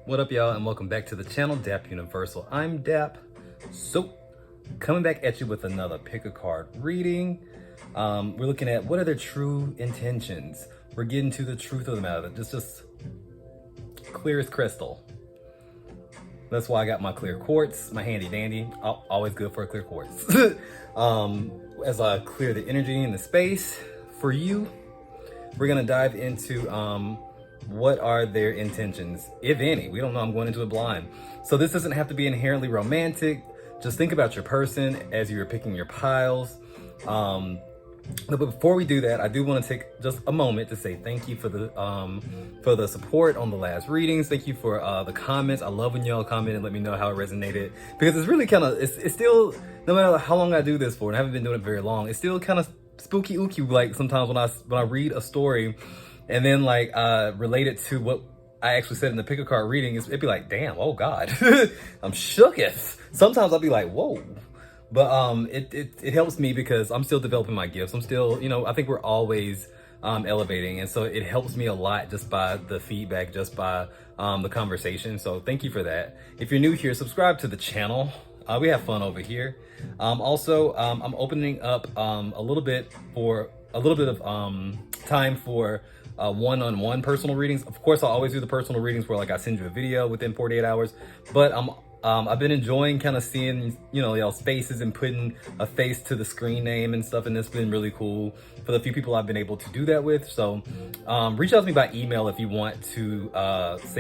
What up, y'all, and welcome back to the channel, Dap Universal. I'm Dap. So, coming back at you with another pick a card reading. We're looking at what are their true intentions. We're getting to the truth of the matter. Just clear as crystal. That's why I got my clear quartz, my handy dandy. Always good for a clear quartz. As I clear the energy in the space for you, we're gonna dive into what are their intentions, if any. We don't know. I'm going into it blind. So this doesn't have to be inherently romantic. Just think about your person as you're picking your piles. But before we do that, I do want to take just a moment to say thank you for the support on the last readings. Thank you for the comments. I love when y'all comment and let me know how it resonated, because it's really kind of, it's still, no matter how long I do this for, and I haven't been doing it very long, it's still kind of spooky ooky, like sometimes when I read a story and then like relate it to what I actually said in the pick a card reading, it'd be like, damn, oh God, I'm shooketh. Sometimes I'll be like, whoa. But it helps me because I'm still developing my gifts. I'm still, I think we're always elevating. And so it helps me a lot just by the feedback, just by the conversation. So thank you for that. If you're new here, subscribe to the channel. We have fun over here. Also, I'm opening up a little bit of time for one-on-one personal readings. Of course, I'll always do the personal readings where like I send you a video within 48 hours, but I've been enjoying kind of seeing, y'all's faces and putting a face to the screen name and stuff. And it's been really cool for the few people I've been able to do that with. So reach out to me by email if you want to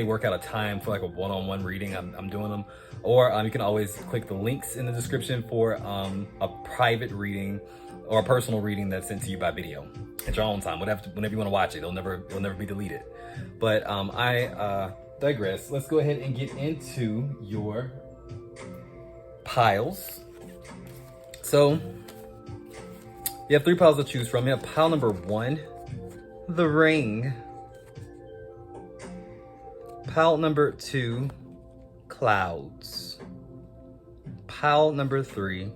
work out a time for like a one-on-one reading. I'm doing them. Or you can always click the links in the description for a private reading or a personal reading that's sent to you by video at your own time, whenever you want to watch it. It'll never be deleted. But I digress. Let's go ahead and get into your piles. So you have 3 piles to choose from. You have pile number 1, the ring. Pile number 2, clouds. Pile number 3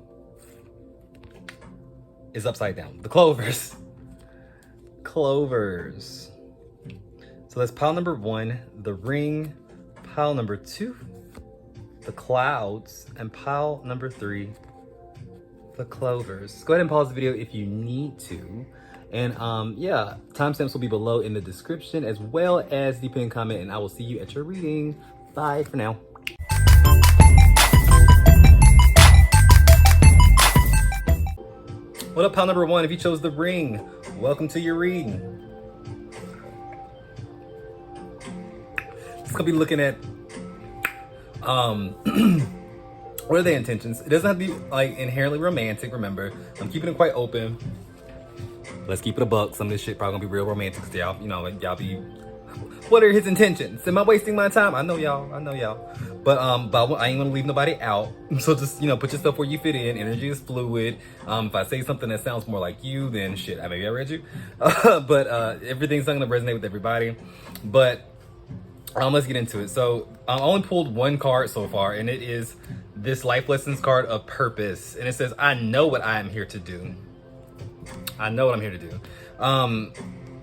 is upside down, the clovers. Clovers. So that's pile number 1, the ring, pile number 2, the clouds, and pile number 3, the clovers. Go ahead and pause the video if you need to. And yeah, timestamps will be below in the description as well as the pinned comment, and I will see you at your reading. Bye for now. What up, pile number 1? If you chose the ring, welcome to your reading. It's gonna be looking at what are their intentions. It doesn't have to be like inherently romantic. Remember, I'm keeping it quite open. Let's keep it a buck. Some of this shit probably gonna be real romantic because y'all be, what are his intentions? Am I wasting my time? I know y'all. But I ain't gonna leave nobody out. So just, put yourself where you fit in. Energy is fluid. If I say something that sounds more like you, then shit, maybe I read you. But everything's not gonna resonate with everybody. But let's get into it. So I only pulled 1 card so far, and it is this life lessons card of purpose. And it says, I know what I am here to do. I know what I'm here to do.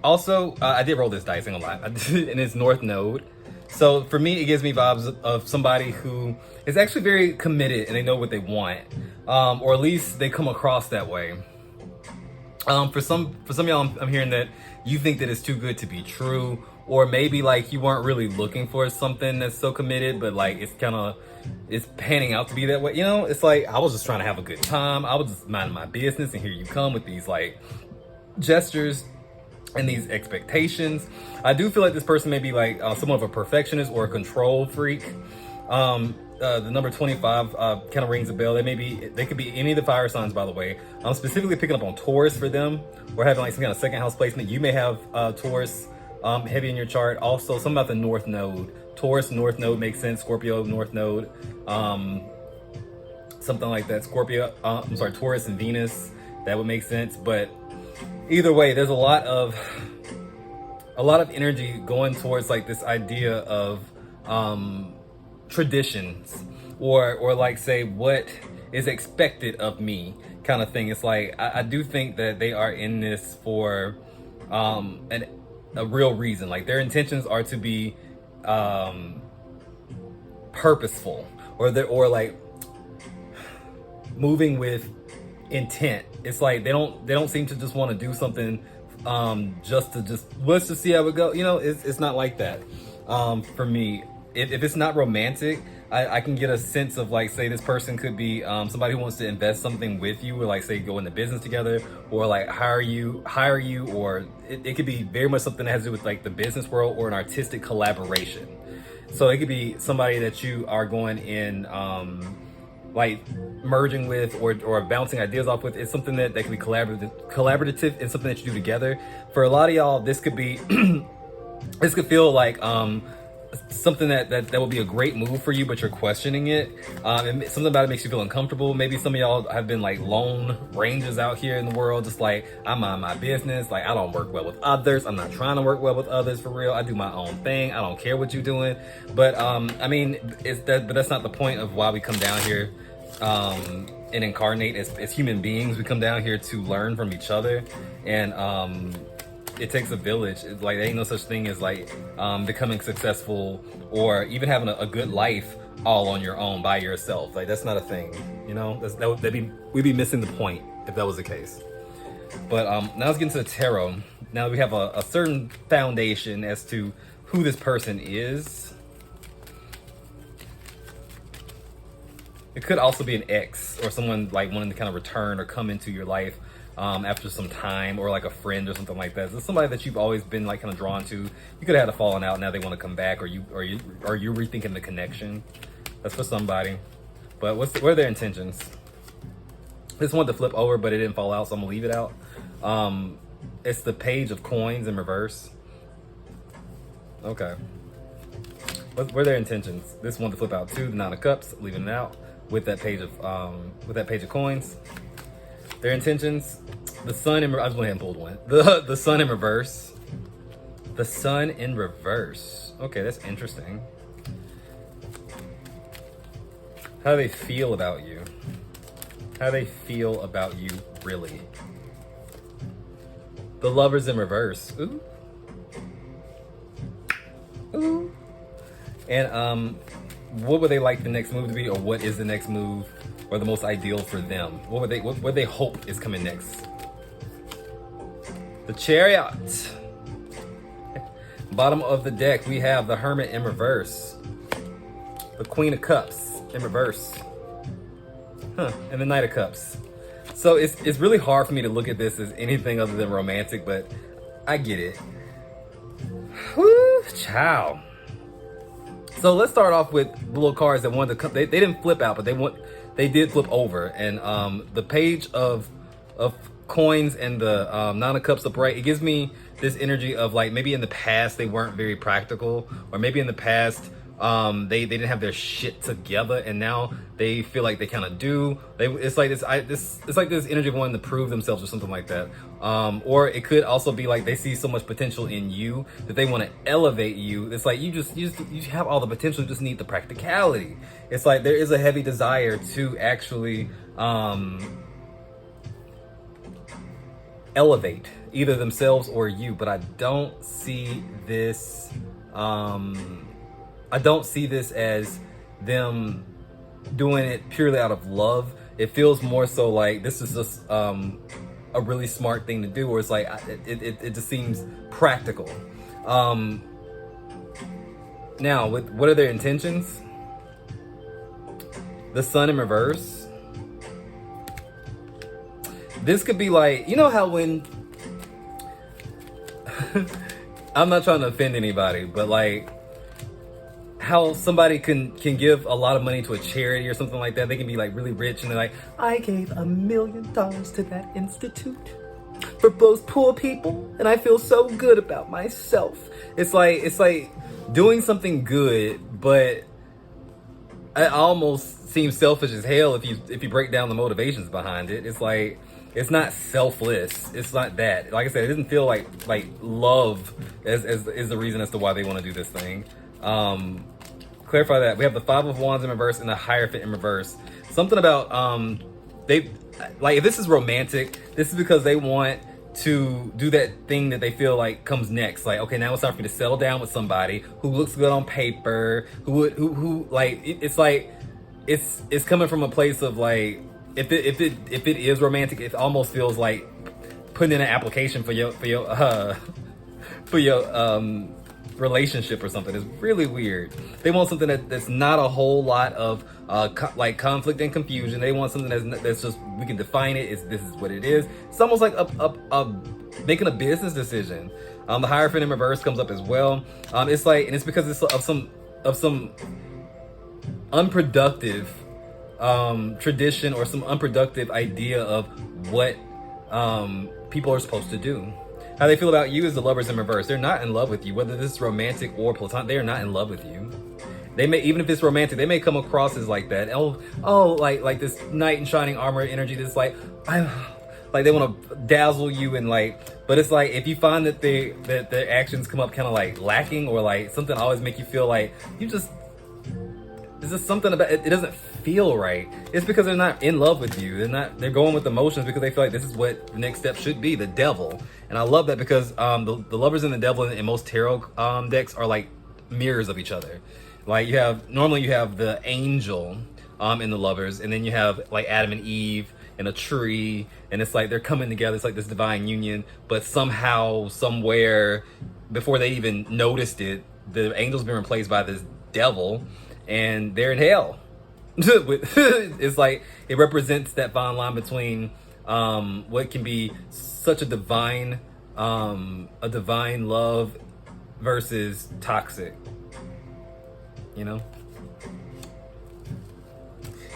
Also, I did roll this dice, ain't gonna lie. And it's North Node. So for me, it gives me vibes of somebody who is actually very committed and they know what they want. Or at least they come across that way. For some of y'all, I'm hearing that you think that it's too good to be true, or maybe like you weren't really looking for something that's so committed, but like it's panning out to be that way. It's like, I was just trying to have a good time. I was just minding my business, and here you come with these like gestures and these expectations. I do feel like this person may be like somewhat of a perfectionist or a control freak. The number 25 kind of rings a bell. They could be any of the fire signs, by the way. I'm specifically picking up on Taurus for them. We're having like some kind of second house placement. You may have Taurus heavy in your chart. Also, something about the North Node. Taurus North Node makes sense. Scorpio North Node, something like that. Taurus and Venus, that would make sense. But either way, there's a lot of energy going towards like this idea of traditions, or like say what is expected of me kind of thing. It's like I do think that they are in this for a real reason. Like their intentions are to be purposeful, or like moving with intent. It's like they don't seem to just want to do something just let's just see how it go. You know, it's not like that. For me, if it's not romantic, I can get a sense of, like, say this person could be somebody who wants to invest something with you, or like say go into business together, or like hire you, or it could be very much something that has to do with like the business world or an artistic collaboration. So it could be somebody that you are going in like merging with, or bouncing ideas off with. It's something that can be collaborative and something that you do together. For a lot of y'all, this could be this could feel like something that will be a great move for you, but you're questioning it. And something about it makes you feel uncomfortable. Maybe some of y'all have been like lone rangers out here in the world, just like, I'm on my business, like I don't work well with others, I'm not trying to work well with others for real, I do my own thing, I don't care what you're doing. But I mean, but that's not the point of why we come down here and incarnate as human beings. We come down here to learn from each other, and it takes a village. It's like there ain't no such thing as like becoming successful or even having a good life all on your own by yourself. Like that's not a thing, you know. We'd be missing the point if that was the case. But now let's get into the tarot. Now we have a certain foundation as to who this person is. It could also be an ex, or someone like wanting to kind of return or come into your life after some time, or like a friend or something like that. So somebody that you've always been like kind of drawn to. You could have had a falling out, now they want to come back, or you're rethinking the connection. That's for somebody. But what are their intentions? This one to flip over, but it didn't fall out, so I'm gonna leave it out. It's the Page of Coins in reverse. Okay. What are their intentions? This one to flip out too, the Nine of Cups, leaving it out with that Page of Coins. Their intentions, the Sun in, I just went ahead and pulled one. The Sun in reverse. The Sun in reverse. Okay, that's interesting. How do they feel about you? How do they feel about you, really? The Lovers in reverse. Ooh. Ooh. And what would they like the next move to be, or what is the next move, or the most ideal for them? What would they hope is coming next? The Chariot. Bottom of the deck, we have the Hermit in reverse. The Queen of Cups in reverse. And the Knight of Cups. So it's really hard for me to look at this as anything other than romantic, but I get it. Whoo, ciao. So let's start off with the little cards that wanted to come. They didn't flip out, but they did flip over. And the Page of Coins and the Nine of Cups upright, it gives me this energy of like maybe in the past they weren't very practical, or maybe in the past they didn't have their shit together, and now they feel like they kind of do. It's like this energy of wanting to prove themselves or something like that. Or it could also be like they see so much potential in you that they want to elevate you. It's like you have all the potential, you just need the practicality. It's like there is a heavy desire to actually elevate either themselves or you, but I don't see this as them doing it purely out of love. It feels more so like this is just a really smart thing to do, or it's like it just seems practical. Now, what are their intentions? The Sun in reverse. This could be like, you know how when I'm not trying to offend anybody, but like how somebody can give a lot of money to a charity or something like that. They can be like really rich and they're like, I gave $1 million to that institute for those poor people, and I feel so good about myself. It's like doing something good, but it almost seems selfish as hell if you break down the motivations behind it. It's like, it's not selfless. It's not that. Like I said, it doesn't feel like love is the reason as to why they want to do this thing. Clarify that. We have the Five of Wands in reverse and the Hierophant in reverse. Something about they like, if this is romantic, this is because they want to do that thing that they feel like comes next. Like, okay, now it's time for me to settle down with somebody who looks good on paper, who like, it's like, it's coming from a place of like, if it is romantic, it almost feels like putting in an application for your relationship or something. It's really weird. They want something that's not a whole lot of like conflict and confusion. They want something that's just, we can define it. This is what it is. It's almost like making a business decision. The Hierophant in reverse comes up as well. It's like, and it's because it's of some unproductive tradition or some unproductive idea of what people are supposed to do. How they feel about you is the Lovers in reverse. They're not in love with you, whether this is romantic or platonic. They are not in love with you. They may, even if it's romantic, they may come across as like that. Like this knight in shining armor energy. That's like they want to dazzle you and like. But it's like, if you find that their actions come up kind of like lacking, or like something always make you feel like there's just something about it. It doesn't feel right. It's because they're not in love with you. They're going with emotions because they feel like this is what the next step should be. The devil. And I love that because the Lovers and the devil in most tarot decks are like mirrors of each other. Like normally you have the angel in the Lovers, and then you have like Adam and Eve in a tree, and it's like they're coming together. It's like this divine union, but somehow, somewhere, before they even noticed it, the angel's been replaced by this devil, and they're in hell. It's like it represents that fine line between what can be such a divine love versus toxic, you know.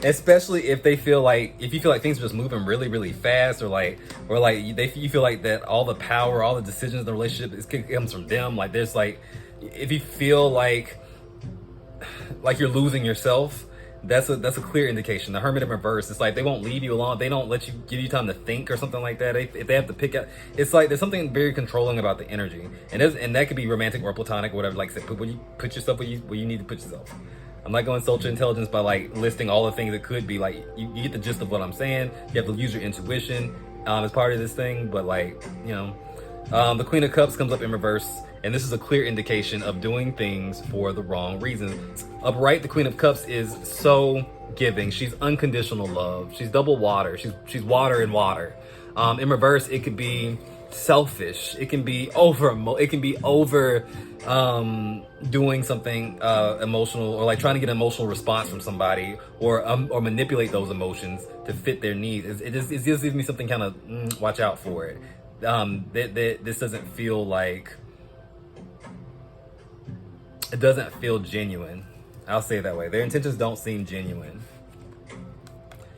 Especially if you feel like things are just moving really, really fast, or you feel like that all the power, all the decisions in the relationship comes from them. Like there's like, if you feel like you're losing yourself, that's a clear indication. The Hermit in reverse, it's like they won't leave you alone. They don't give you time to think or something like that. If they have to pick up, it's like there's something very controlling about the energy, and that could be romantic or platonic or whatever. Like I said, put yourself where you need to put yourself. I'm not going to insult your intelligence by like listing all the things that could be. Like you get the gist of what I'm saying. You have to use your intuition as part of this thing. But like, you know, the Queen of Cups comes up in reverse, and this is a clear indication of doing things for the wrong reasons. Upright, the Queen of Cups is so giving. She's unconditional love. She's double water. She's water and water. In reverse, it could be selfish. It can be over doing something emotional, or like trying to get an emotional response from somebody, or manipulate those emotions to fit their needs. It just gives me something kind of watch out for it. This doesn't feel like, it doesn't feel genuine. I'll say it that way. Their intentions don't seem genuine.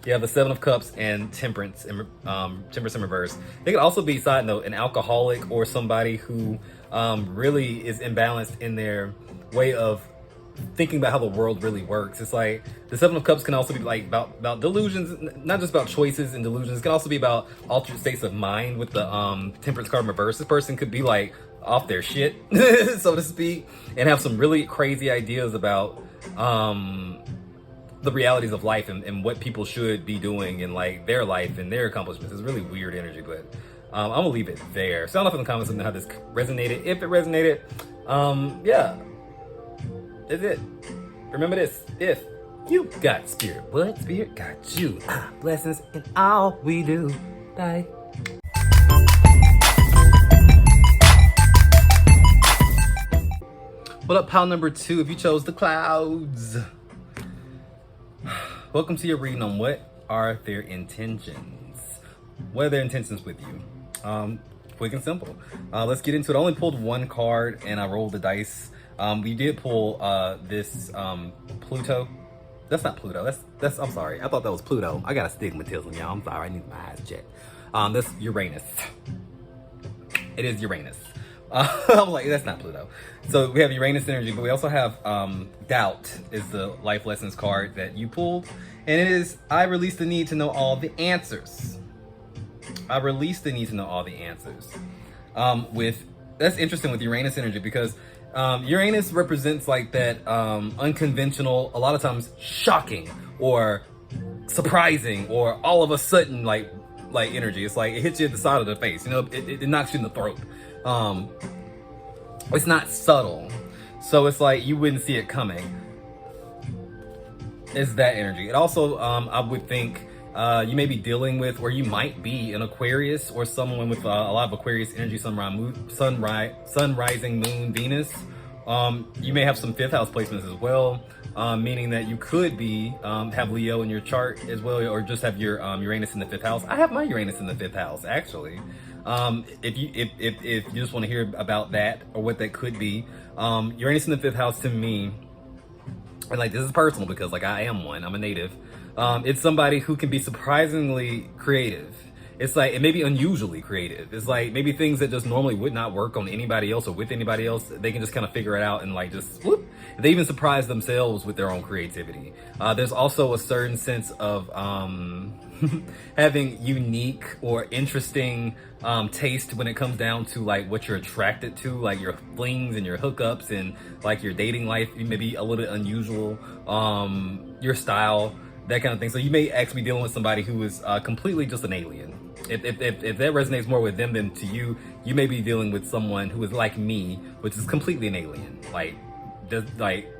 You have the Seven of Cups and Temperance in reverse. They could also be, side note, an alcoholic or somebody who really is imbalanced in their way of thinking about how the world really works. It's like the Seven of Cups can also be like about delusions, not just about choices and delusions. It can also be about altered states of mind with the Temperance card in reverse. This person could be like off their shit, so to speak, and have some really crazy ideas about the realities of life and what people should be doing in like their life and their accomplishments. It's really weird energy, but I'm gonna leave it there. Sound off in the comments and how this resonated. If it resonated, yeah, that's it. Remember this: if you got spirit, what spirit got you? Blessings in all we do. Bye. What up, pile number 2? If you chose the clouds, welcome to your reading on what are their intentions. What are their intentions with you? Quick and simple. Let's get into it. I only pulled one card and I rolled the dice. We did pull this Pluto. That's not Pluto. That's I'm sorry. I thought that was Pluto. I got astigmatism, y'all. I'm sorry. I need my eyes checked. That's Uranus. It is Uranus. I'm like, that's not Pluto. So we have Uranus energy, but we also have Doubt is the life lessons card that you pulled. And it is, I release the need to know all the answers. I release the need to know all the answers. That's interesting with Uranus energy, because Uranus represents like that unconventional, a lot of times shocking or surprising, or all of a sudden like like energy. It's like it hits you at the side of the face. You know, it knocks you in the throat. It's not subtle, so it's like you wouldn't see it coming. It's that energy. It also, I would think, you may be dealing with, or you might be an Aquarius or someone with a lot of Aquarius energy, sun rising moon, Venus. You may have some fifth house placements as well, meaning that you could be have Leo in your chart as well, or just have your Uranus in the fifth house. I have my Uranus in the fifth house, actually. If you just want to hear about that or what that could be, Uranus in the fifth house to me, and like this is personal because like I am one, I'm a native. It's somebody who can be surprisingly creative. It's like, it may be unusually creative. It's like maybe things that just normally would not work on anybody else or with anybody else, they can just kind of figure it out and like just whoop. They even surprise themselves with their own creativity. There's also a certain sense of having unique or interesting taste when it comes down to like what you're attracted to, like your flings and your hookups and like your dating life. You may be a little bit unusual, your style, that kind of thing. So you may actually be dealing with somebody who is completely just an alien. If that resonates more with them than to you, you may be dealing with someone who is like me, which is completely an alien. Like, just like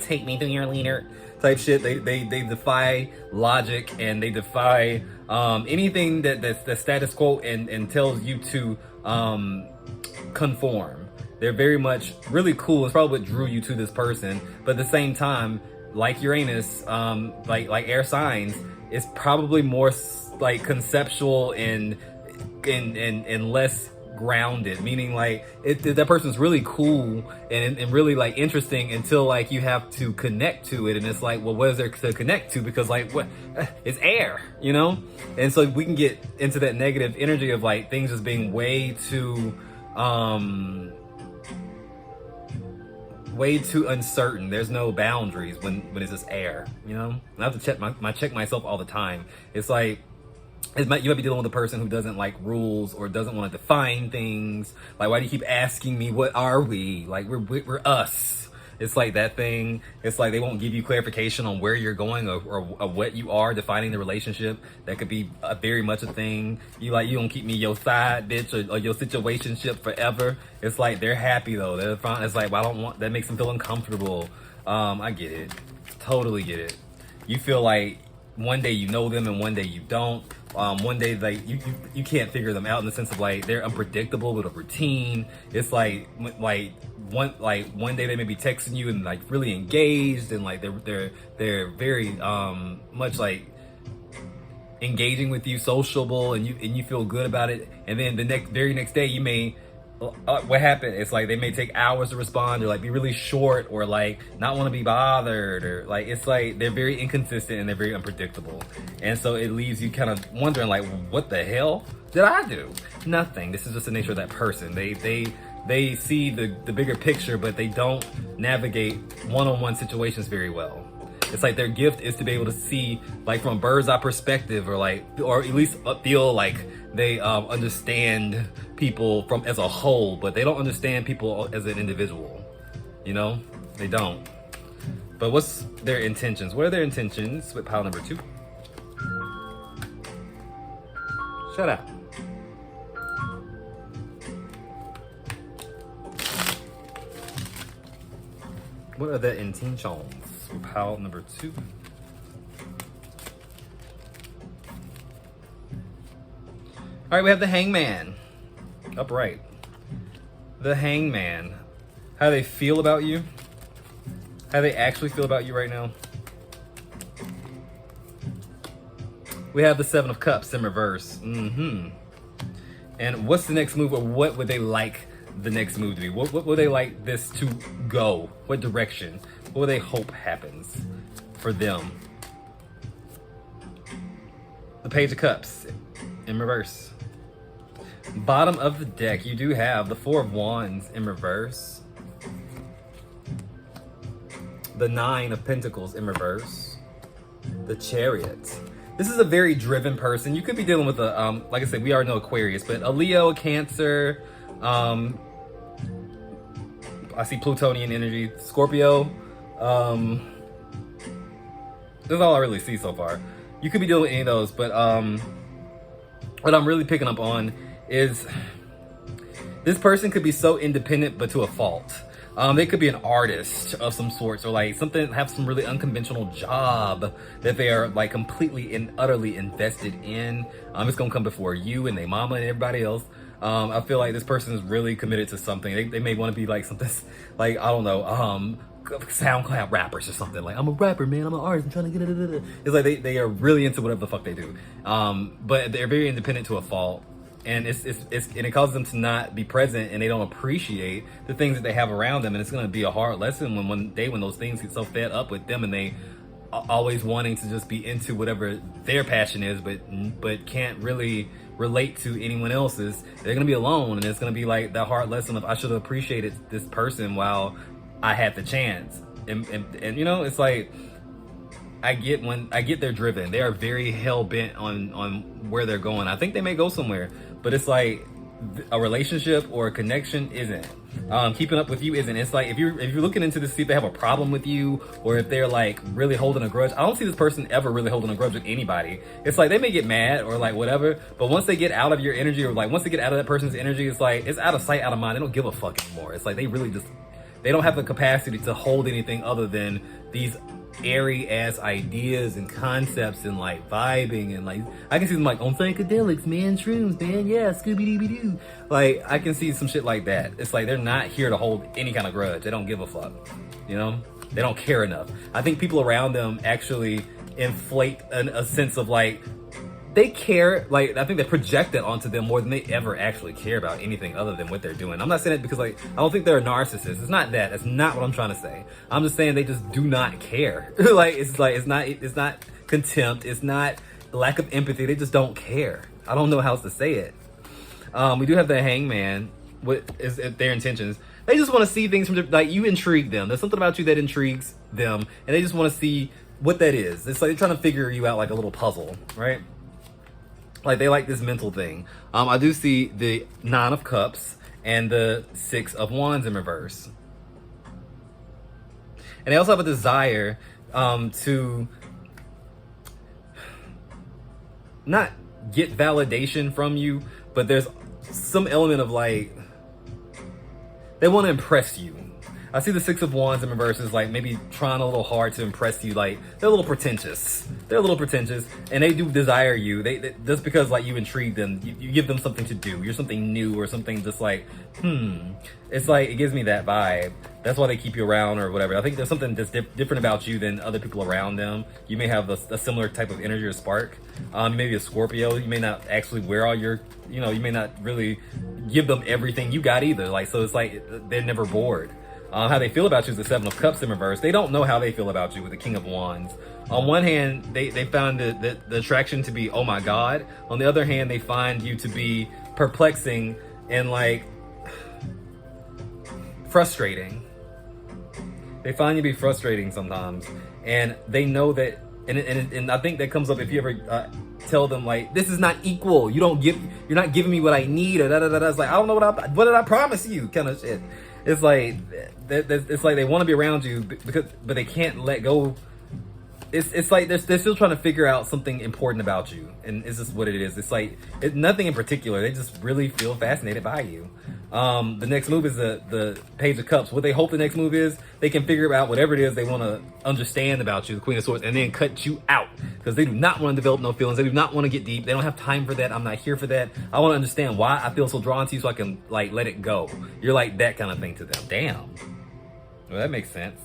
take me to your leader type shit. They defy logic and they defy anything that's status quo and tells you to conform. They're very much really cool. It's probably what drew you to this person, but at the same time, like Uranus, like air signs, it's probably more like conceptual and less grounded. Meaning like that person's really cool and really like interesting until like you have to connect to it, and it's like, well, what is there to connect to? Because like what, it's air, you know. And so we can get into that negative energy of like things just being way too uncertain. There's no boundaries when it's just air, you know. I have to check myself all the time. It's like you might be dealing with a person who doesn't like rules or doesn't want to define things. Like, why do you keep asking me what are we? Like we're us. It's like that thing. It's like they won't give you clarification on where you're going or what you are defining the relationship. That could be very much a thing. You don't keep me your side bitch or your situationship forever. It's like they're happy though. They're fine. It's like, well, I don't want that, makes them feel uncomfortable. I get it. Totally get it. You feel like one day you know them and one day you don't. One day like you can't figure them out in the sense of like they're unpredictable with a routine. It's like one day they may be texting you and like really engaged and like they're very much like engaging with you, sociable, and you feel good about it. And then the very next day you may what happened? It's like they may take hours to respond or like be really short or like not want to be bothered, or like it's like they're very inconsistent and they're very unpredictable. And so it leaves you kind of wondering like, what the hell did I do? Nothing. This is just the nature of that person. They see the bigger picture, but they don't navigate one-on-one situations very well. It's like their gift is to be able to see like from a bird's eye perspective, or at least feel like they understand people from as a whole, but they don't understand people as an individual. You know, they don't. But what's their intentions? What are their intentions with pile number 2? Shut up. What are the intentions with pile number 2? All right, we have the Hangman. Upright. The Hangman. How they feel about you. How they actually feel about you right now. We have the 7 of Cups in reverse. And what's the next move, or what would they like the next move to be? What would they like this to go? What direction? What would they hope happens for them? The Page of Cups in reverse. Bottom of the deck, you do have the 4 of Wands in reverse. The 9 of Pentacles in reverse. The Chariot. This is a very driven person. You could be dealing with a, like I said, we already know Aquarius, but a Leo, a Cancer, I see Plutonian energy, Scorpio. This is all I really see so far. You could be dealing with any of those, but what I'm really picking up on is this person could be so independent, but to a fault. They could be an artist of some sorts, or like something, have some really unconventional job that they are like completely and utterly invested in. It's gonna come before you and their mama and everybody else. I feel like this person is really committed to something. They may want to be like something like, I don't know, SoundCloud rappers or something. Like, I'm a rapper, man, I'm an artist, I'm trying to get it. It's like they are really into whatever the fuck they do. But they're very independent to a fault. And it causes them to not be present, and they don't appreciate the things that they have around them. And it's going to be a hard lesson when those things get so fed up with them, and they are always wanting to just be into whatever their passion is, but can't really relate to anyone else's. They're going to be alone, and it's going to be like that hard lesson of, I should have appreciated this person while I had the chance. And you know, it's like, I get they're driven. They are very hell bent on where they're going. I think they may go somewhere, but it's like a relationship or a connection isn't. Keeping up with you isn't. It's like if you're looking into this to see if they have a problem with you, or if they're like really holding a grudge. I don't see this person ever really holding a grudge with anybody. It's like they may get mad or like whatever, but once they get out of your energy, or like once they get out of that person's energy, it's like it's out of sight, out of mind. They don't give a fuck anymore. It's like they really just, they don't have the capacity to hold anything other than these airy ass ideas and concepts and like vibing, and like I can see them like on psychedelics, man, shrooms, man, yeah, Scooby-Doo. Like I can see some shit like that. It's like they're not here to hold any kind of grudge. They don't give a fuck, you know? They don't care enough. I think people around them actually inflate a sense of like, they care, like I think they project that onto them more than they ever actually care about anything other than what they're doing. I'm not saying it because like I don't think they're a narcissist. It's not that. That's not what I'm trying to say. I'm just saying they just do not care. It's not contempt. It's not lack of empathy. They just don't care. I don't know how else to say it. We do have the hangman. What is their intentions? They just want to see things from like you intrigue them. There's something about you that intrigues them, and they just want to see what that is. It's like they're trying to figure you out like a little puzzle, right? Like they like this mental thing. I do see the 9 of Cups and the 6 of Wands in reverse. And they also have a desire to not get validation from you, but there's some element of like, they want to impress you. I see the 6 of Wands in reverse is like maybe trying a little hard to impress you. Like they're a little pretentious. And they do desire you. They just because like you intrigue them, you give them something to do. You're something new or something just like, It's like, it gives me that vibe. That's why they keep you around or whatever. I think there's something that's different about you than other people around them. You may have a similar type of energy or spark. Maybe a Scorpio. You may not actually wear all your, you may not really give them everything you got either. Like, so it's like they're never bored. How they feel about you is the 7 of Cups in reverse. They don't know how they feel about you with the King of Wands. On one hand, they found the attraction to be, oh my God. On the other hand, they find you to be perplexing and like frustrating. They find you to be frustrating sometimes. And they know that, and I think that comes up if you ever tell them like, this is not equal. You're not giving me what I need, or da-da-da-da. It's like, I don't know what did I promise you kind of shit. It's like they want to be around you but they can't let go. It's like they're still trying to figure out something important about you, and it's just what it is. It's like nothing in particular. They just really feel fascinated by you. The next move is the Page of Cups. What they hope the next move is, they can figure out whatever it is they want to understand about you, the Queen of Swords, and then cut you out, because they do not want to develop no feelings. They do not want to get deep. They don't have time for that. I'm not here for that. I want to understand why I feel so drawn to you so I can like let it go. You're like that kind of thing to them. Damn. Well, that makes sense.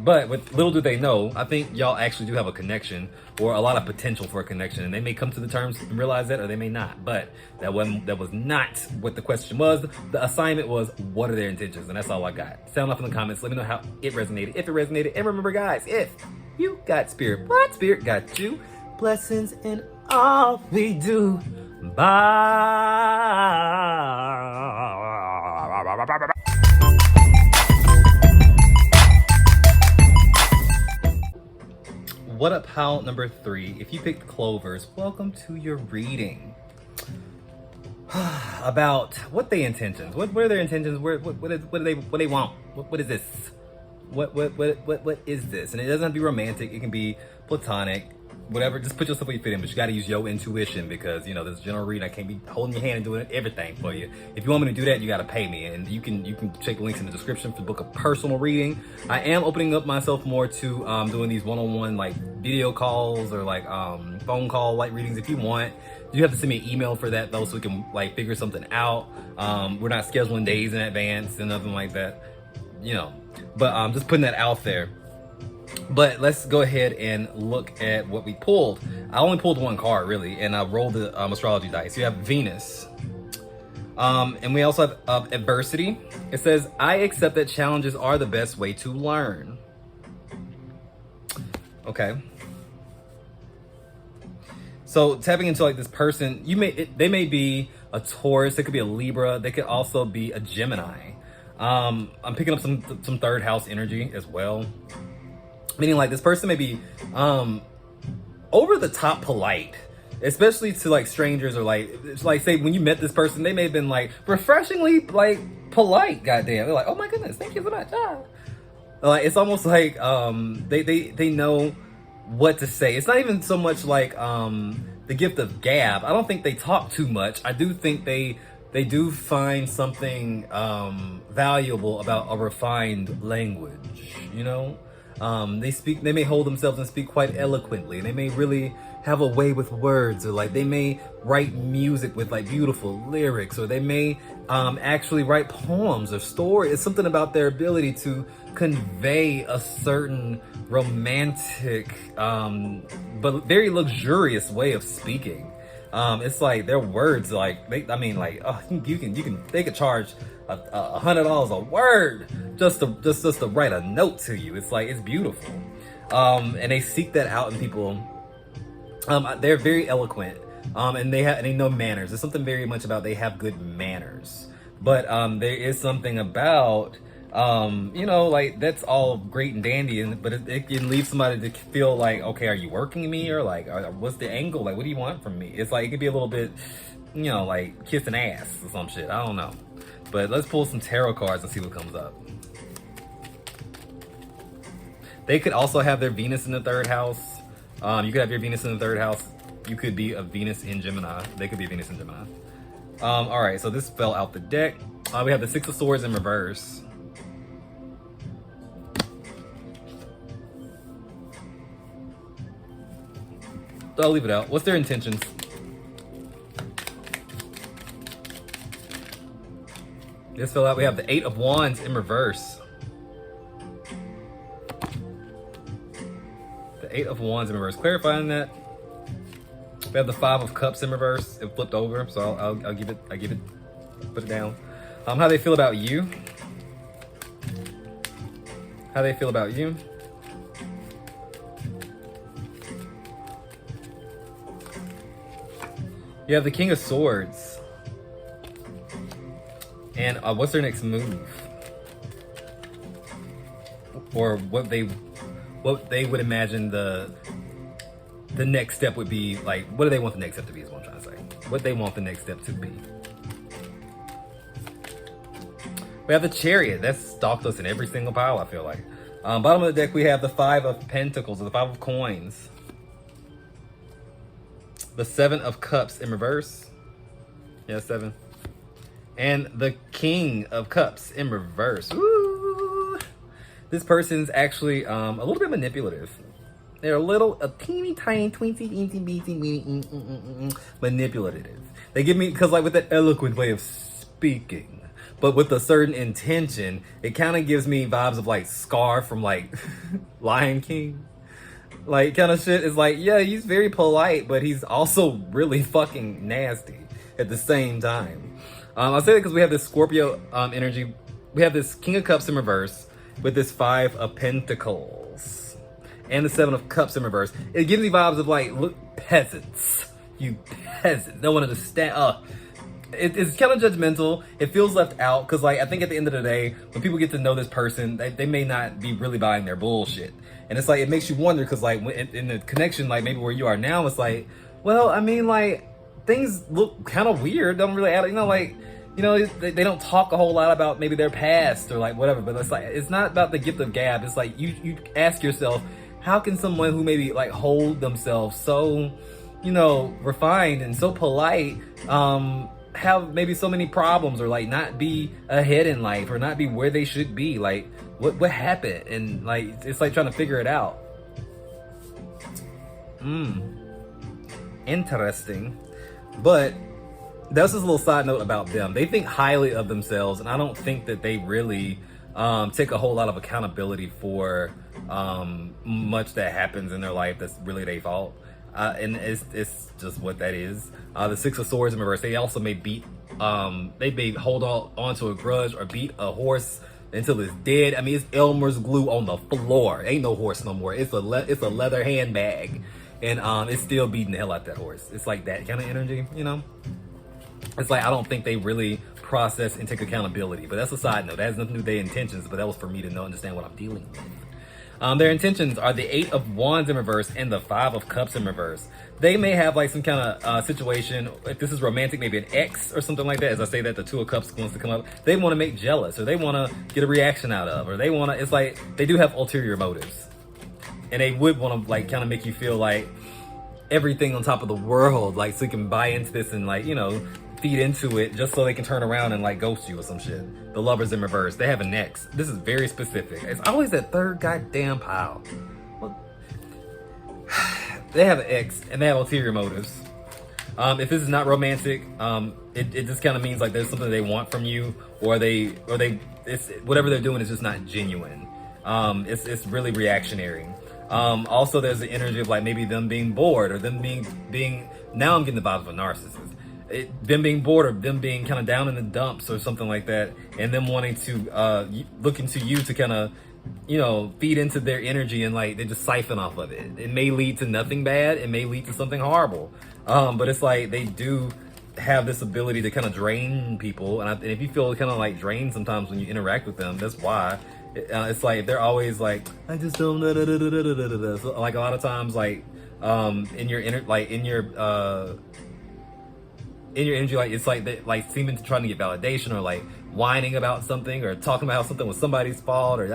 But with little do they know, I think y'all actually do have a connection, or a lot of potential for a connection, and they may come to the terms and realize that, or they may not. But that was not what the question was. The assignment was, what are their intentions? And that's all I got. Sound off in the comments. Let me know how it resonated, if it resonated. And remember, guys, if you got spirit, what spirit got you? Blessings in all we do. Bye. What up, pile number 3? If you picked Clovers, welcome to your reading. About what their intentions. What are their intentions? What do they want? What is this? What is this? And it doesn't have to be romantic. It can be platonic. whatever, just put yourself where you fit in, but you got to use your intuition, because, you know, this general reading, I can't be holding your hand and doing everything for you. If you want me to do that, you got to pay me, and you can check the links in the description for the book of personal reading. I am opening up myself more to doing these one-on-one like video calls or like phone call light readings if you want. You have to send me an email for that though, so we can like figure something out. We're not scheduling days in advance and nothing like that, you know, but just putting that out there. But let's go ahead and look at what we pulled. I only pulled one card really, and I rolled the astrology dice. You have Venus, and we also have adversity. It says, I accept that challenges are the best way to learn. Okay. So tapping into like this person, they may be a Taurus, they could be a Libra, they could also be a Gemini. I'm picking up some third house energy as well. Meaning like this person may be over the top polite, especially to like strangers, or like say when you met this person, they may have been like refreshingly like polite. Goddamn, they're like, oh my goodness, thank you so much. Like it's almost like they know what to say. It's not even so much like the gift of gab. I don't think they talk too much. I do think they do find something valuable about a refined language, you know. They may hold themselves and speak quite eloquently. They may really have a way with words, or like they may write music with like beautiful lyrics, or they may actually write poems or stories. It's something about their ability to convey a certain romantic but very luxurious way of speaking. It's like their words, like they could charge $100 a word just to write a note to you. It's like, it's beautiful. And they seek that out in people. They're very eloquent, and they know manners. There's something very much about they have good manners. But there is something about you know, like that's all great and dandy, but it can leave somebody to feel like, okay, are you working me, or like, what's the angle? Like, what do you want from me? It's like, it could be a little bit, you know, like kissing ass or some shit. I don't know. But let's pull some tarot cards and see what comes up. They could also have their Venus in the third house. You could have your Venus in the third house. You could be a Venus in Gemini. They could be a Venus in Gemini. All right, so this fell out the deck. We have the Six of Swords in reverse. I'll leave it out. What's their intentions? This fell out. We have the Eight of Wands in reverse. The Eight of Wands in reverse. Clarifying that. We have the Five of Cups in reverse. It flipped over, so I'll give it. Put it down. How they feel about you? How they feel about you? You have the King of Swords. And what's their next move? Or what they would imagine the next step would be. Like, what do they want the next step to be, is what I'm trying to say. What they want the next step to be. We have the Chariot. That's stalked us in every single pile, I feel like. Bottom of the deck, we have the Five of Pentacles, or the Five of Coins. The Seven of Cups in reverse. Yeah, 7. And the King of Cups in reverse. Ooh. This person's actually a little bit manipulative. They're a teeny tiny, tweensy, teensy, beensy, manipulative. They give me, because like with that eloquent way of speaking, but with a certain intention, it kind of gives me vibes of like Scar from like Lion King. Like, kind of shit. Is like, yeah, he's very polite, but he's also really fucking nasty at the same time. I'll say that because we have this Scorpio energy. We have this King of Cups in reverse with this Five of Pentacles and the Seven of Cups in reverse. It gives me vibes of like, look, peasants. You peasants. Don't understand. It's kind of judgmental. It feels left out because, like, I think at the end of the day, when people get to know this person, they may not be really buying their bullshit. And it's like, it makes you wonder because, like, in the connection, like, maybe where you are now, it's like, well, I mean, like, things look kind of weird. Don't really add, you know, like, you know, they don't talk a whole lot about maybe their past or, like, whatever. But it's like, it's not about the gift of gab. It's like, you ask yourself, how can someone who maybe like hold themselves so, you know, refined and so polite, have maybe so many problems, or like not be ahead in life, or not be where they should be? Like what happened? And like it's like trying to figure it out. Interesting. But that's just a little side note about them. They think highly of themselves, and I don't think that they really take a whole lot of accountability for much that happens in their life that's really their fault. And it's just what that is. The Six of Swords in reverse. They also may beat, they may hold on to a grudge or beat a horse until it's dead. I mean, it's Elmer's glue on the floor. Ain't no horse no more. It's a leather handbag, and it's still beating the hell out that horse. It's like that kind of energy, you know. It's like I don't think they really process and take accountability. But that's a side note. That has nothing to do with their intentions. But that was for me to know, understand what I'm dealing with. Their intentions are the Eight of Wands in reverse and the Five of Cups in reverse. They may have like some kind of situation, if this is romantic, maybe an ex or something like that. As I say that, the Two of Cups wants to come up. They want to make jealous, or they want to get a reaction out of, or they want to, it's like they do have ulterior motives. And they would want to like kind of make you feel like everything on top of the world, like so you can buy into this and like, you know, feed into it just so they can turn around and like ghost you or some shit. The Lovers in reverse, they have an ex. This is very specific. It's always that third goddamn pile. Well, they have an ex and they have ulterior motives. If this is not romantic, it just kind of means like there's something they want from you, or it's whatever they're doing is just not genuine. It's really reactionary. Also, there's the energy of like maybe them being bored, or them being now I'm getting the vibe of a narcissist. Them being bored, or them being kind of down in the dumps or something like that, and them wanting to look into you to kind of, you know, feed into their energy, and like they just siphon off of it. It may lead to nothing bad, it may lead to something horrible, but it's like they do have this ability to kind of drain people, and if you feel kind of like drained sometimes when you interact with them, that's why. It's like they're always like, I just don't so, like a lot of times like in your energy, like it's like they like seeming to trying to get validation, or like whining about something, or talking about how something was somebody's fault, or and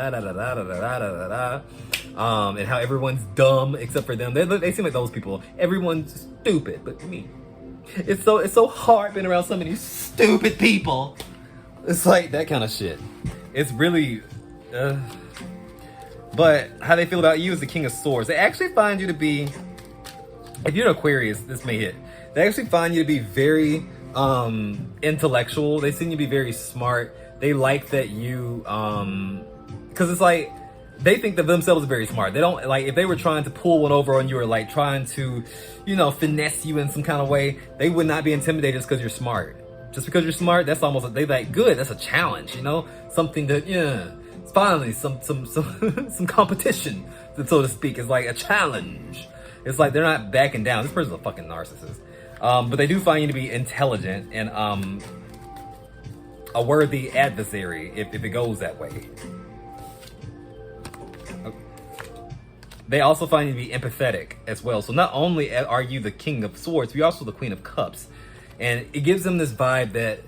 how everyone's dumb except for them. They seem like those people. Everyone's stupid but me. It's so hard being around so many stupid people. It's like that kind of shit. It's really but how they feel about you is the King of Swords. They actually find you to be, if you're an Aquarius, this may hit. They actually find you to be very intellectual. They seem to be very smart. They like that you, because it's like, they think that themselves very smart. They don't, like, if they were trying to pull one over on you, or like trying to, you know, finesse you in some kind of way, they would not be intimidated just because you're smart. Just because you're smart, that's almost, they like, good, that's a challenge, you know? Something that, yeah, it's finally some competition, so to speak. It's like a challenge. It's like they're not backing down. This person's a fucking narcissist. But they do find you to be intelligent and a worthy adversary if it goes that way. They also find you to be empathetic as well. So not only are you the King of Swords, you're also the Queen of Cups. And it gives them this vibe that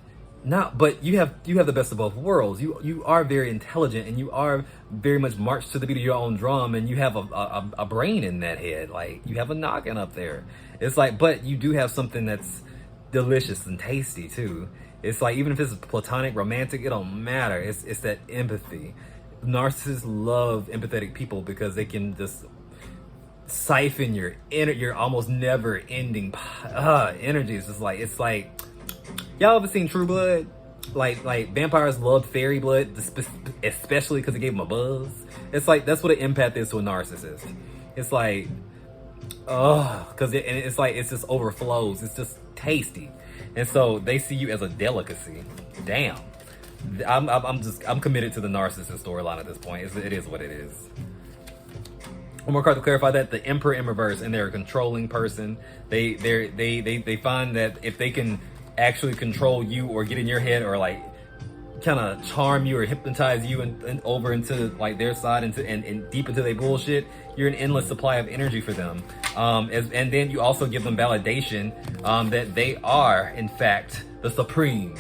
but you have the best of both worlds. You are very intelligent, and you are very much march to the beat of your own drum, and you have a brain in that head. Like you have a noggin up there. It's like, but you do have something that's delicious and tasty too. It's like, even if it's platonic, romantic, it don't matter. It's that empathy. Narcissists love empathetic people because they can just siphon your almost never ending energy. It's like y'all ever seen True Blood? Like vampires loved fairy blood, especially because it gave them a buzz. It's like that's what an empath is to a narcissist. It's like, because it's like it just overflows. It's just tasty, and so they see you as a delicacy. Damn, I'm committed to the narcissist storyline at this point. It is what it is. One more card to clarify that: the Emperor in reverse, and they're a controlling person. They find that if they can actually control you, or get in your head, or like kind of charm you or hypnotize you and over into like their side, and deep into their bullshit, you're an endless supply of energy for them. And then you also give them validation that they are in fact the supreme.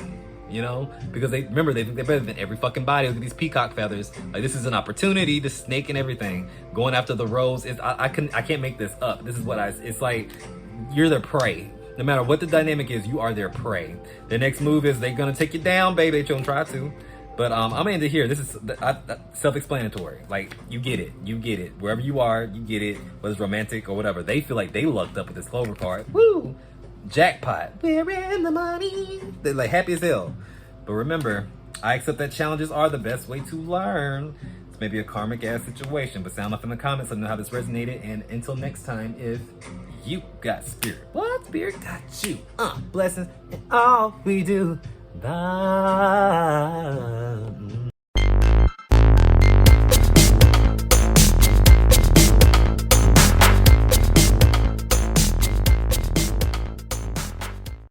you know? Because they remember they're better than every fucking body. Look at these peacock feathers. Like, this is an opportunity. The snake and everything going after the rose is I can't make this up. This is what it's like. You're their prey. No matter what the dynamic is, you are their prey. Their next move is they're gonna take you down, baby. They're gonna try to. But I'm gonna end it here. This is self-explanatory. Like, you get it. You get it. Wherever you are, you get it. Whether it's romantic or whatever. They feel like they lucked up with this Clover card. Woo! Jackpot. We're in the money. They're like happy as hell. But remember, I accept that challenges are the best way to learn. It's maybe a karmic ass situation, but sound off in the comments. Let me know how this resonated. And until next time, if you got spirit, what spirit got you? Blessings in all we do. Bye.